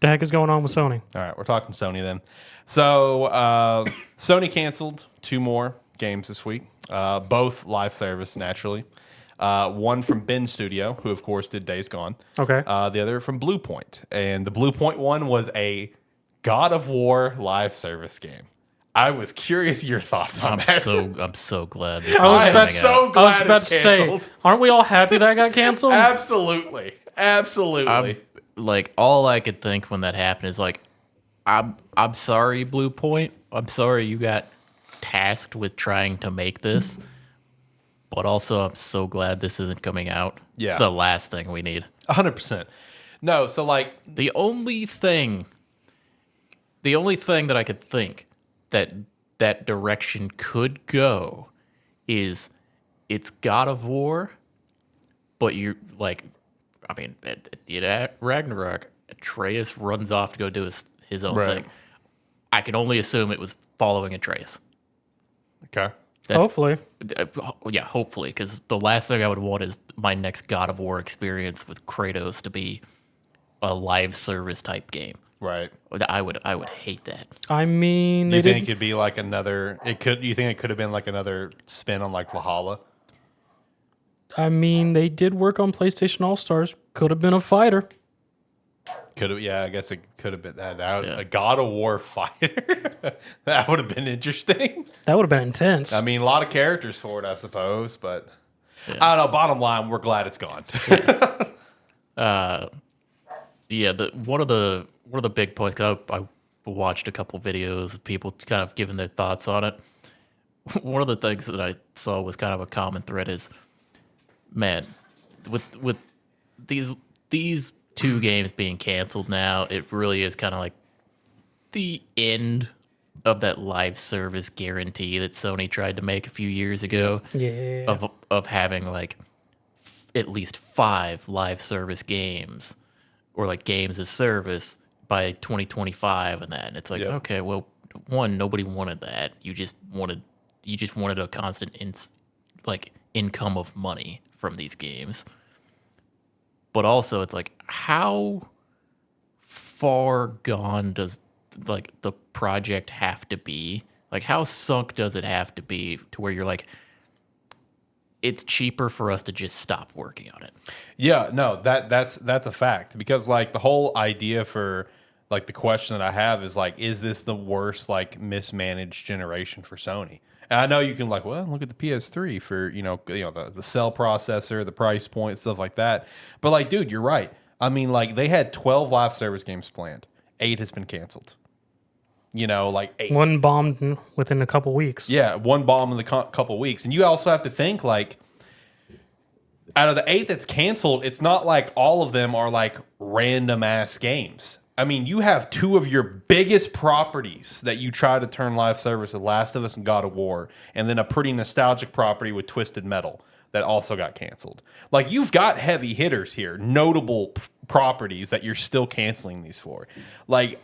The heck is going on with Sony? All right, we're talking Sony then. So Sony canceled 2 more games this week, both live service naturally. One from Ben Studio, who of course did Days Gone. Okay. The other from Blue Point, and the Blue Point one was a God of War live service game. I was curious your thoughts on that. I'm so glad. This I was is about, coming out. I was about it's to say, canceled. aren't we all happy that got canceled? Absolutely. Like all I could think when that happened is like, I'm sorry, Blue Point. I'm sorry you got tasked with trying to make this, but also I'm so glad this isn't coming out. Yeah. It's the last thing we need. 100%. No, so like The only thing that I could think that direction could go is it's God of War, but you're like, I mean, at Ragnarok, Atreus runs off to go do his own Right. thing. I can only assume it was following Atreus. okay. Hopefully. Yeah, hopefully, because the last thing I would want is my next God of War experience with Kratos to be a live service type game. Right. I would hate that. I mean, You they think it did. could be like another? You think it could have been like another spin on like Valhalla? I mean, they did work on PlayStation All Stars. Could have been a fighter. Could have. Yeah, I guess it could have been that. Yeah. A God of War fighter. That would have been interesting. That would have been intense. I mean, a lot of characters for it, I suppose, but I don't know. Bottom line, we're glad it's gone. Yeah, one of the big points. 'Cause I watched a couple videos of people kind of giving their thoughts on it. One of the things that I saw was kind of a common thread is, man, with these 2 games being canceled now, it really is kind of like the end of that live service guarantee that Sony tried to make a few years ago. yeah. Of having like at least 5 live service games or like games as service by 2025 and that. And it's like, Yep. okay, well, one, nobody wanted that. You just wanted a constant income of money from these games. But also it's like, how far gone does like the project have to be? Like how sunk does it have to be to where you're like, it's cheaper for us to just stop working on it? Yeah, no, that's a fact, because like the whole idea for like the question that I have is like, is this the worst like mismanaged generation for Sony? And I know you can like, well, look at the PS3 for the cell processor, the price point, stuff like that. But like, dude, you're right. I mean, like they had 12 live service games planned. 8 has been canceled. Like 8. One bombed within a couple weeks. Yeah, one bomb in the couple weeks. And you also have to think, like, out of the 8 that's canceled, it's not like all of them are, like, random-ass games. I mean, you have 2 of your biggest properties that you try to turn live service, The Last of Us and God of War, and then a pretty nostalgic property with Twisted Metal that also got canceled. Like, you've got heavy hitters here, notable properties that you're still canceling these for. Like,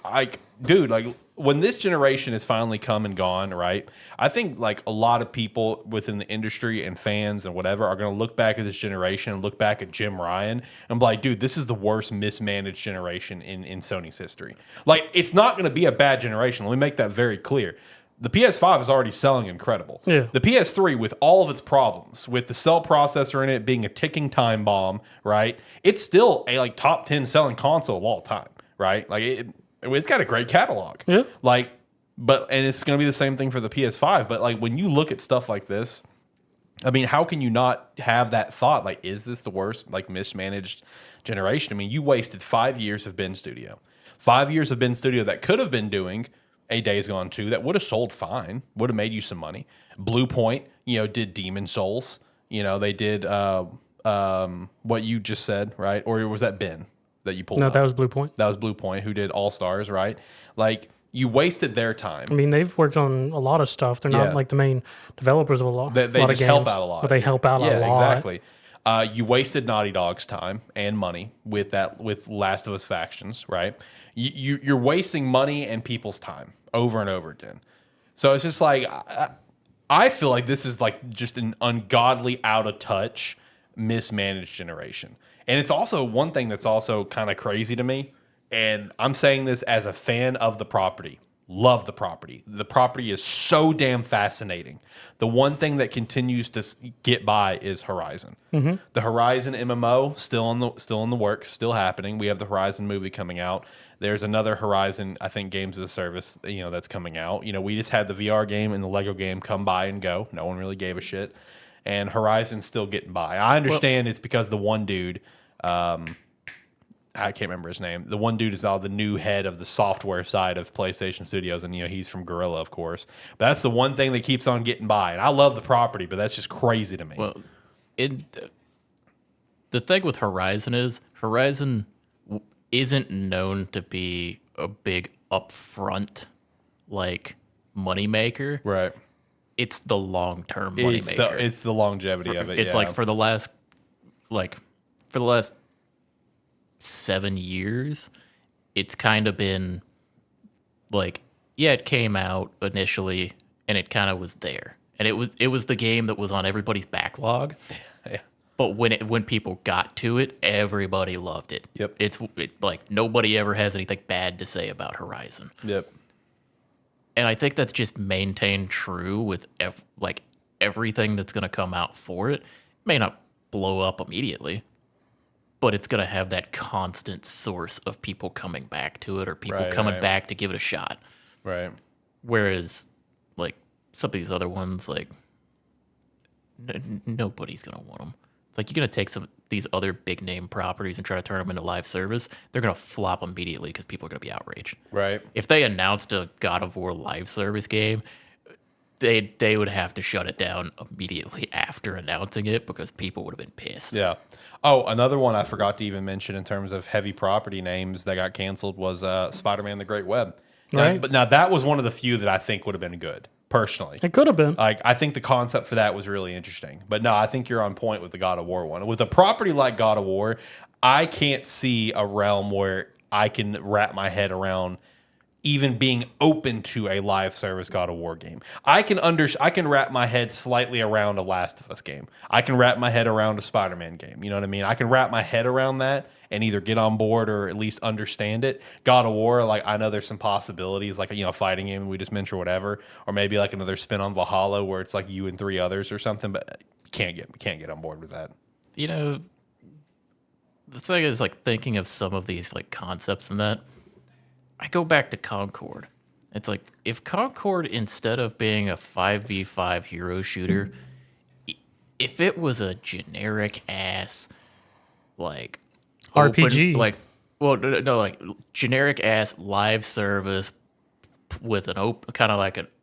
dude, like, when this generation has finally come and gone, right? I think like a lot of people within the industry and fans and whatever are going to look back at this generation and look back at Jim Ryan and be like, dude, this is the worst mismanaged generation in Sony's history. Like, it's not going to be a bad generation. Let me make that very clear. The PS5 is already selling incredible. Yeah. The PS3, with all of its problems, with the cell processor in it being a ticking time bomb, right? It's still a like top 10 selling console of all time, right? Like it's got a great catalog. Yeah. Like, and it's going to be the same thing for the PS5. But like when you look at stuff like this, I mean, how can you not have that thought? Like, is this the worst like mismanaged generation? I mean, you wasted 5 years of Ben Studio, 5 years of Ben Studio that could have been doing a Days Gone 2 that would have sold fine, would have made you some money. Blue Point, did Demon Souls. They did what you just said, right? Or was that Ben that you pulled? No, up? that was Blue Point. That was Blue Point, who did All Stars, right? Like, you wasted their time. I mean, they've worked on a lot of stuff. They're Yeah. not like the main developers of a lot. They lot of just games, help out a lot. but they help out a lot. Exactly. You wasted Naughty Dog's time and money with Last of Us Factions, right? You're wasting money and people's time over and over again. So it's just like I feel like this is like just an ungodly, out of touch, mismanaged generation. And it's also one thing that's also kind of crazy to me and I'm saying this as a fan of the property. Love the property. The property is so damn fascinating. The one thing that continues to get by is Horizon. The Horizon MMO still in the works, still happening. We have the Horizon movie coming out. There's another Horizon, I think, games as a service, that's coming out. We just had the VR game and the Lego game come by and go. No one really gave a shit, and Horizon's still getting by. I understand it's because the one dude. I can't remember his name. The one dude is now the new head of the software side of PlayStation Studios, and he's from Gorilla, of course. But that's the one thing that keeps on getting by. And I love the property, but that's just crazy to me. Well, the thing with Horizon is Horizon isn't known to be a big upfront moneymaker. Right. It's the long-term moneymaker. It's the longevity of it. It's for the last 7 years, it's kind of been it came out initially and it kind of was there, and it was the game that was on everybody's backlog. Yeah. But when people got to it, everybody loved it. Yep. It's nobody ever has anything bad to say about Horizon. Yep. And I think that's just maintained true with everything that's going to come out for it. It may not blow up immediately, but it's going to have that constant source of people coming back to it, or people coming back to give it a shot. Right. Whereas, some of these other ones, nobody's going to want them. It's you're going to take some of these other big name properties and try to turn them into live service. They're going to flop immediately because people are going to be outraged. Right. If they announced a God of War live service game, they would have to shut it down immediately after announcing it because people would have been pissed. Yeah. Oh, another one I forgot to even mention in terms of heavy property names that got canceled was Spider-Man: The Great Web. Right. But now that was one of the few that I think would have been good, personally. It could have been. I think the concept for that was really interesting. But no, I think you're on point with the God of War one. With a property like God of War, I can't see a realm where I can wrap my head around even being open to a live service God of War game. I can wrap my head slightly around a Last of Us game. I can wrap my head around a Spider-Man game. You know what I mean? I can wrap my head around that and either get on board or at least understand it. God of War, I know there's some possibilities, a fighting game we just mentioned or whatever, or maybe another spin on Valhalla where it's you and 3 others or something, but can't get on board with that. The thing is, thinking of some of these concepts and that, I go back to Concord. It's if Concord, instead of being a 5v5 hero shooter, if it was a generic ass RPG, generic ass live service with an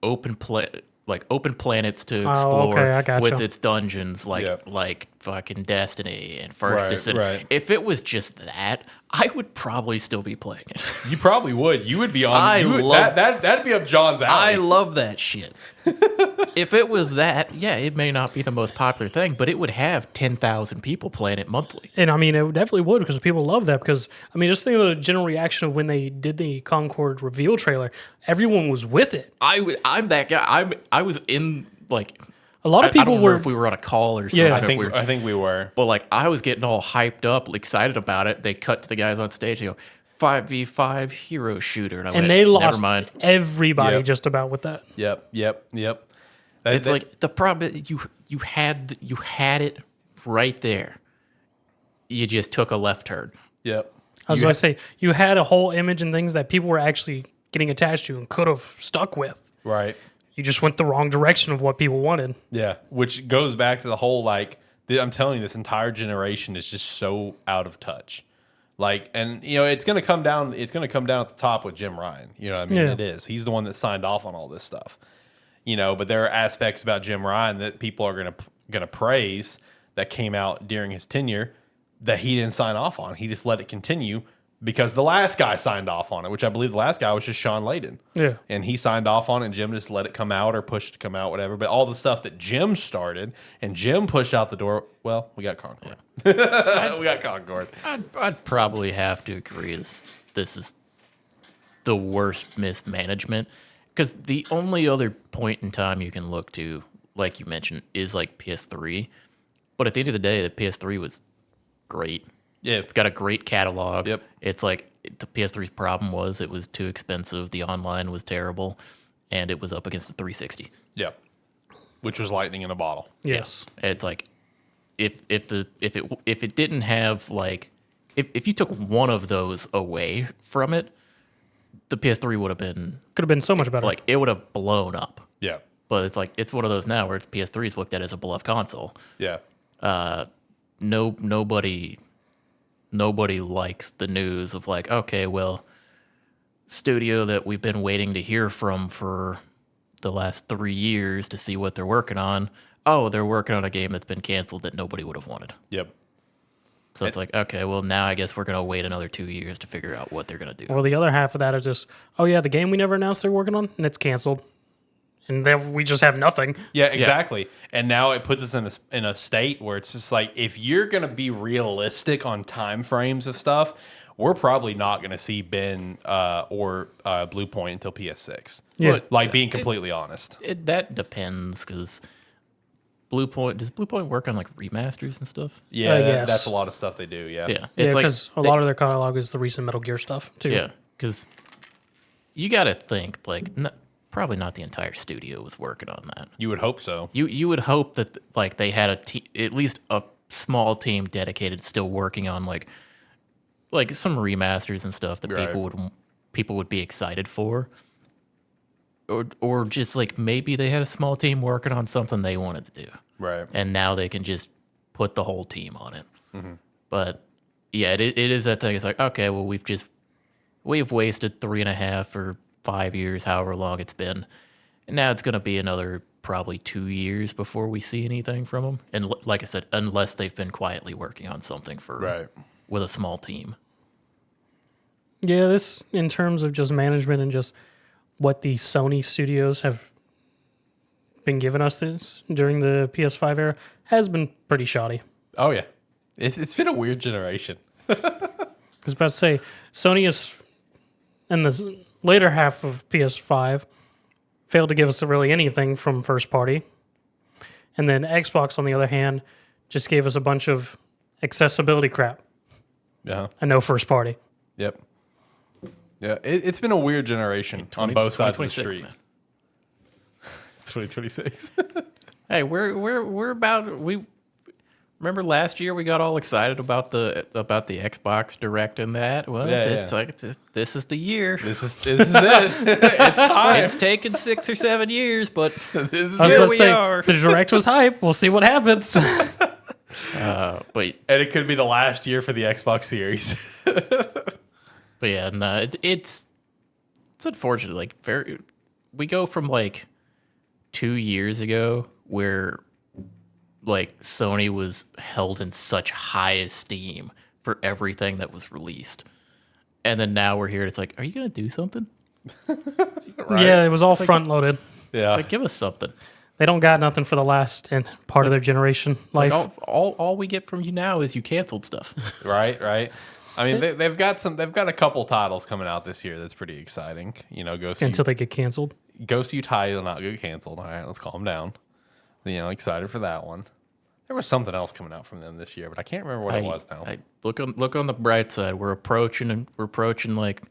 open planets to explore okay, I gotcha. with its dungeons, like fucking Destiny and First Descent. Right. If it was just that, I would probably still be playing it. You probably would. You would be on. That'd be up John's alley. I love that shit. If it was that, yeah, it may not be the most popular thing, but it would have 10,000 people playing it monthly. And it definitely would, because people love that. Because just think of the general reaction of when they did the Concord reveal trailer. Everyone was with it. I'm that guy. I was in a lot of people I don't were. remember if we were on a call or something. Yeah, I think we were. But I was getting all hyped up, excited about it. They cut to the guys on stage. They go 5v5 hero shooter, and I went, they lost never mind. everybody Yep. just about with that. Yep. It's the problem is you had it right there. You just took a left turn. Yep. I was going to say, you had a whole image and things that people were actually getting attached to and could have stuck with. Right. You just went the wrong direction of what people wanted. Yeah, which goes back to the whole I'm telling you, this entire generation is just so out of touch. And it's going to come down. It's going to come down at the top with Jim Ryan. You know what I mean? Yeah. It is. He's the one that signed off on all this stuff. But there are aspects about Jim Ryan that people are going to praise that came out during his tenure that he didn't sign off on. He just let it continue because the last guy signed off on it, which I believe the last guy was just Sean Layden. Yeah. And he signed off on it, and Jim just let it come out or pushed it to come out, whatever. But all the stuff that Jim started and Jim pushed out the door, well, we got Concord. We got Concord. I'd probably have to agree this is the worst mismanagement, because the only other point in time you can look to, like you mentioned, is PS3. But at the end of the day, the PS3 was great. Yeah. It's got a great catalog. Yep. It's the PS3's problem was it was too expensive, the online was terrible, and it was up against the 360. Yeah. Which was lightning in a bottle. Yes. It's like if it didn't have like if you took one of those away from it, the PS3 would have been Could have been so much better. like it would have blown up. Yeah. But it's like it's one of those now where PS3 is looked at as a beloved console. Yeah. Nobody likes the news of like, okay, well, studio that we've been waiting to hear from for the last 3 years to see what they're working on. Oh, they're working on a game that's been canceled that nobody would have wanted. Yep. So it's like, okay, well, now I guess we're going to wait another 2 years to figure out what they're going to do. Well, the other half of that is just, oh yeah, the game we never announced they're working on, and it's canceled. And then we just have nothing. Yeah, exactly. And now it puts us in a state where it's just like, if you're going to be realistic on time frames of stuff, we're probably not going to see Ben or Blue Point until PS6. Yeah. Like, being completely honest. That depends because does Blue Point work on like remasters and stuff? Yeah, yes. that's a lot of stuff they do. Yeah. Yeah, Yeah, it's because a lot of their catalog is the recent Metal Gear stuff, too. Yeah, because you got to think like probably not the entire studio was working on that. You would hope so. You would hope that like they had at least a small team dedicated, still working on like some remasters and stuff that people would be excited for, or just like maybe they had a small team working on something they wanted to do, Right. and now they can just put the whole team on it. But yeah, it is that thing. It's like, okay, well, we've wasted 3.5 or 5 years, however long it's been, and now it's going to be another probably 2 years before we see anything from them. And like I said, unless they've been quietly working on something with a small team. Yeah, this, in terms of just management and just what the Sony studios have been giving us this during the PS5 era, has been pretty shoddy. Oh, yeah. It's been a weird generation. I was about to say, Sony is, in the later half of PS5, failed to give us really anything from first party. And then Xbox, on the other hand, just gave us a bunch of accessibility crap Yeah. and no first party. Yep. Yeah, it's been a weird generation on both sides of the 2026, street. man. 2026. Hey, we're about we remember last year we got all excited about the Xbox Direct and that. Well, it's like this is the year. This is it. It's time. It's taken 6 or 7 years, but This is I was it. about to say, the Direct was hype. We'll see what happens. but And it could be the last year for the Xbox Series. But yeah, no, it's unfortunate. Like we go from like 2 years ago where like Sony was held in such high esteem for everything that was released, and then now we're here. It's like, are you gonna do something? Right? Yeah, it was all front loaded. Yeah. Like, give us something. They don't got nothing for the last and part of their generation life. Like all we get from you now is you canceled stuff. Right. I mean, they've got a couple titles coming out this year that's pretty exciting. You know, until they get canceled. Ghost of Utah will not get canceled. All right, let's calm down. You know, excited for that one. There was something else coming out from them this year, but I can't remember what it was now. Look on the bright side. We're approaching like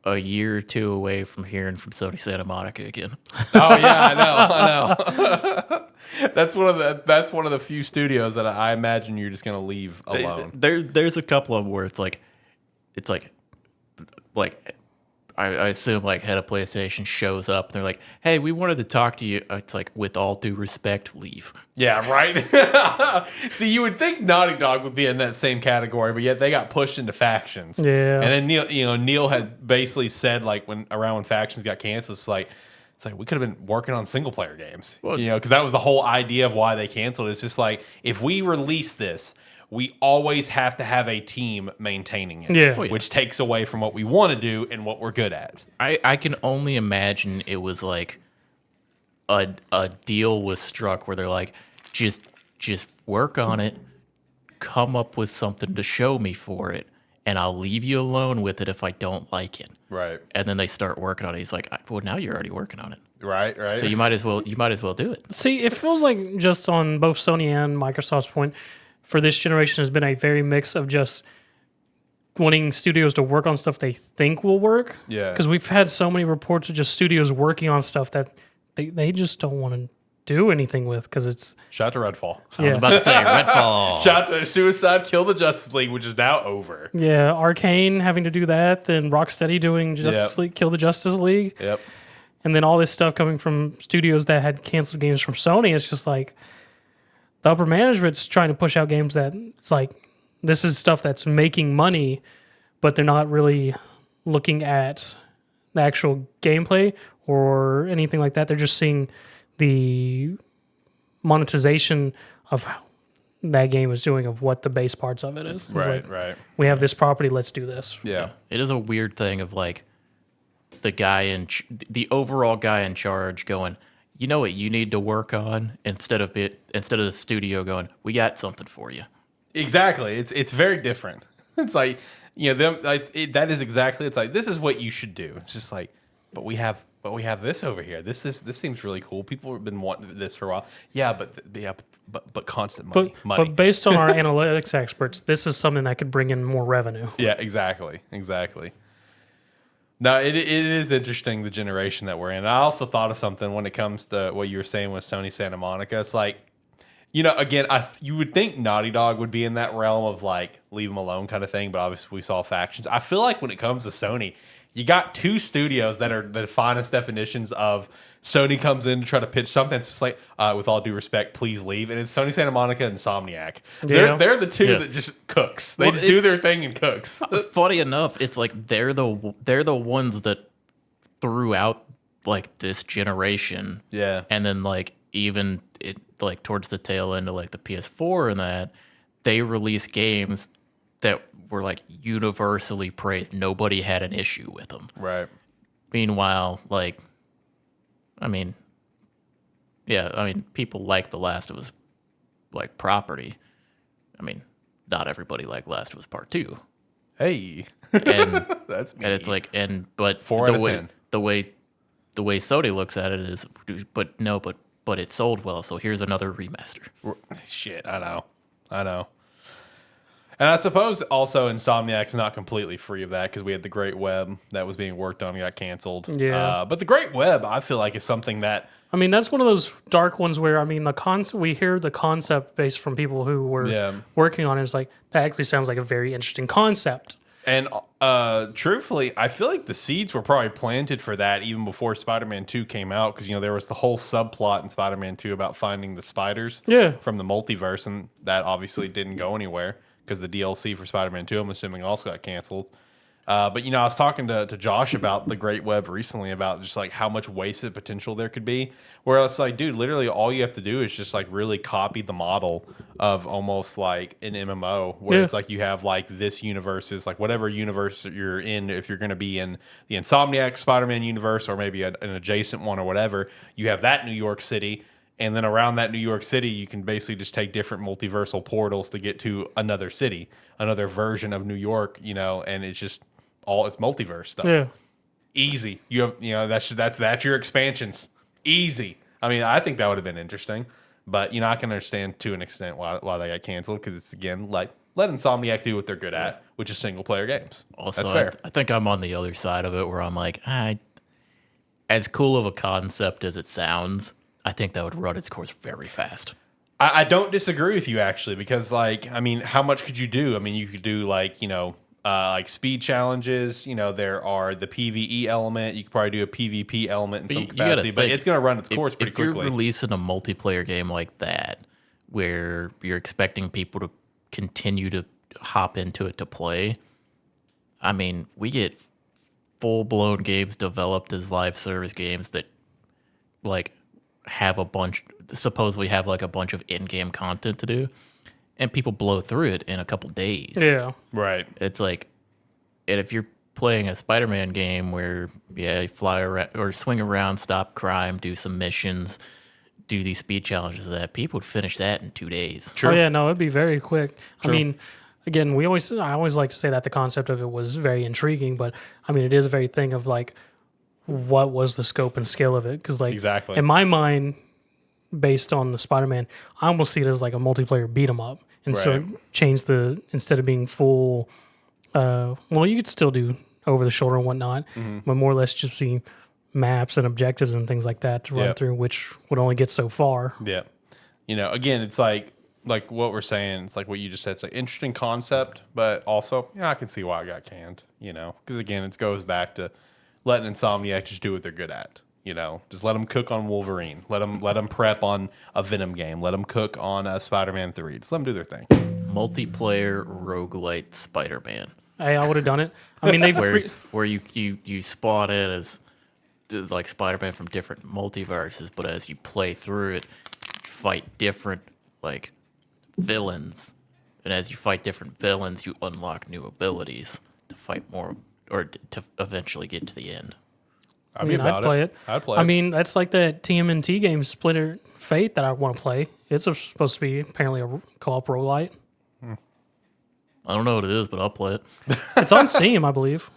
a year or two away from hearing from Sony Santa Monica again. Oh yeah, I know. That's one of the few studios that I imagine you're just gonna leave alone. There's a couple of them where it's like I assume like head of PlayStation shows up and they're like, hey, we wanted to talk to you. It's like, with all due respect, leave. Yeah, right. See, you would think Naughty Dog would be in that same category, but yet they got pushed into factions. Yeah. And then Neil had basically said, like, when factions got canceled, it's like we could have been working on single player games. Well, because that was the whole idea of why they canceled. It's just like, if we release this, we always have to have a team maintaining it. Yeah. Which takes away from what we want to do and what we're good at. I can only imagine it was like a deal was struck where they're like, just work on it, come up with something to show me for it, and I'll leave you alone with it if I don't like it. Right. And then they start working on it. He's like, well, now you're already working on it. Right. So you might as well do it. See, it feels like just on both Sony and Microsoft's point, for this generation has been a very mix of just wanting studios to work on stuff they think will work. Yeah. Because we've had so many reports of just studios working on stuff that they just don't want to do anything with because it's Shout out to Redfall. I was about to say Redfall. Shout out to Suicide Kill the Justice League, which is now over. yeah, Arcane having to do that, then Rocksteady doing Justice Yep. League, Kill the Justice League, Yep. and then all this stuff coming from studios that had canceled games from Sony. It's just like the upper management's trying to push out games that it's like this is stuff that's making money, but they're not really looking at the actual gameplay or anything like that. They're just seeing the monetization of how that game is doing, of what the base parts of it is. It's Right, like, right. we have this property, let's do this. Yeah. It is a weird thing of like the guy the overall guy in charge going, you know what you need to work on, instead of the studio going, we got something for you. Exactly. It's very different. It's like, that is exactly, it's like, this is what you should do. It's just like, but we have this over here. This seems really cool. People have been wanting this for a while. Yeah, but constant money. But based on our analytics experts, this is something that could bring in more revenue. Yeah, exactly. No, it is interesting, the generation that we're in. I also thought of something when it comes to what you were saying with Sony Santa Monica. It's like, again, you would think Naughty Dog would be in that realm of like leave them alone kind of thing, but obviously we saw factions. I feel like when it comes to Sony, you got two studios that are the finest definitions of Sony comes in to try to pitch something. It's just like, with all due respect, please leave. And it's Sony Santa Monica and Insomniac. Yeah. They're the two Yeah. that just cooks. They just do their thing and cooks. Funny enough, it's like they're the ones that threw out like this generation. Yeah. And then like even it like towards the tail end of like the PS4 and that, they released games that were like universally praised. Nobody had an issue with them. Right. Meanwhile, like, people like The Last of Us like property. Not everybody liked Last of Us Part 2. Hey. And That's me. and it's like but 4 the out of way 10. the way Sony looks at it is, but it sold well, so here's another remaster. Shit, I know. And I suppose also Insomniac's not completely free of that because we had the Great Web that was being worked on and got canceled. Yeah. But the Great Web, I feel like, is something that... That's one of those dark ones where, we hear the concept based from people who were working on it. It's like, that actually sounds like a very interesting concept. And truthfully, I feel like the seeds were probably planted for that even before Spider-Man 2 came out because, there was the whole subplot in Spider-Man 2 about finding the spiders from the multiverse, and that obviously didn't go anywhere because the DLC for Spider-Man 2, I'm assuming, also got canceled. But, I was talking to Josh about the Great Web recently about just, like, how much wasted potential there could be. Where it's like, dude, literally all you have to do is just, like, really copy the model of almost like an MMO where it's like you have, like, this universe is, like, whatever universe you're in, if you're going to be in the Insomniac Spider-Man universe or maybe an adjacent one or whatever, you have that New York City. And then around that New York City, you can basically just take different multiversal portals to get to another city, another version of New York, and it's just it's multiverse stuff. Yeah. Easy. You have, that's your expansions. Easy. I think that would have been interesting, but I can understand to an extent why they got canceled because it's again like let Insomniac do what they're good at, which is single player games. Also, that's fair. I think I'm on the other side of it where I'm like, as cool of a concept as it sounds, I think that would run its course very fast. I don't disagree with you actually because how much could you do? You could do like speed challenges. There are the PvE element. You could probably do a PvP element in some capacity, but it's going to run its course pretty quickly. If you're releasing a multiplayer game like that, where you're expecting people to continue to hop into it to play, we get full-blown games developed as live service games that like supposedly have like a bunch of in-game content to do, and people blow through it in a couple days. Yeah. Right. It's like, and if you're playing a Spider-Man game where you fly around or swing around, stop crime, do some missions, do these speed challenges, that people would finish that in 2 days. True. Oh yeah, no, it'd be very quick. True. Again, I always like to say that the concept of it was very intriguing, but it is a very thing of like, what was the scope and scale of it? Because like, Exactly. in my mind, based on the Spider-Man, I almost see it as like a multiplayer beat 'em up, and so Right. instead of being full Well, you could still do over the shoulder and whatnot, Mm-hmm. but more or less just be maps and objectives and things like that to run Yep. through, which would only get so far. Yeah. You know, again, it's like what we're saying. It's like what you just said. It's like interesting concept, but also, yeah, I can see why it got canned. You know, because again, it goes back to letting Insomniac just do what they're good at. You know, just let them cook on Wolverine. Let them prep on a Venom game. Let them cook on a Spider-Man 3. Just let them do their thing. Multiplayer roguelite Spider-Man, Hey, I would have done it. I mean, where you spawn in as like Spider-Man from different multiverses, but as you play through it, you fight different like villains, and as you fight different villains, you unlock new abilities to fight more or to eventually get to the end. I mean, I'd play it. I'd play I it. mean, that's like that TMNT game, Splinter Fate, that I want to play. It's supposed to be apparently a co-op roguelite. I don't know what it is, but I'll play it. It's on Steam, I believe.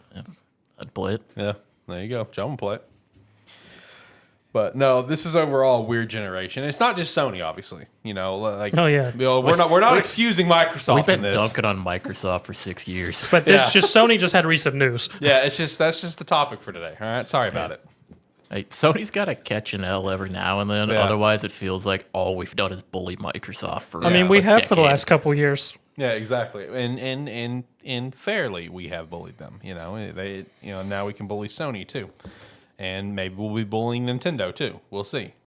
I'd play it. Yeah, there you go. John will play it. But no, this is overall a weird generation. It's not just Sony, obviously. You know, like Oh, yeah. you know, we're not excusing Microsoft We've in been this. dunking on Microsoft for 6 years. But this just Sony just had recent news. Yeah, that's just the topic for today. All right, sorry about it. Hey, Sony's got to catch an L every now and then. Yeah. Otherwise, it feels like all we've done is bully Microsoft for. I mean, we a have for the decade. last couple of years. Yeah, exactly. And fairly, we have bullied them. You know, now we can bully Sony too, and maybe we'll be bullying Nintendo too. We'll see.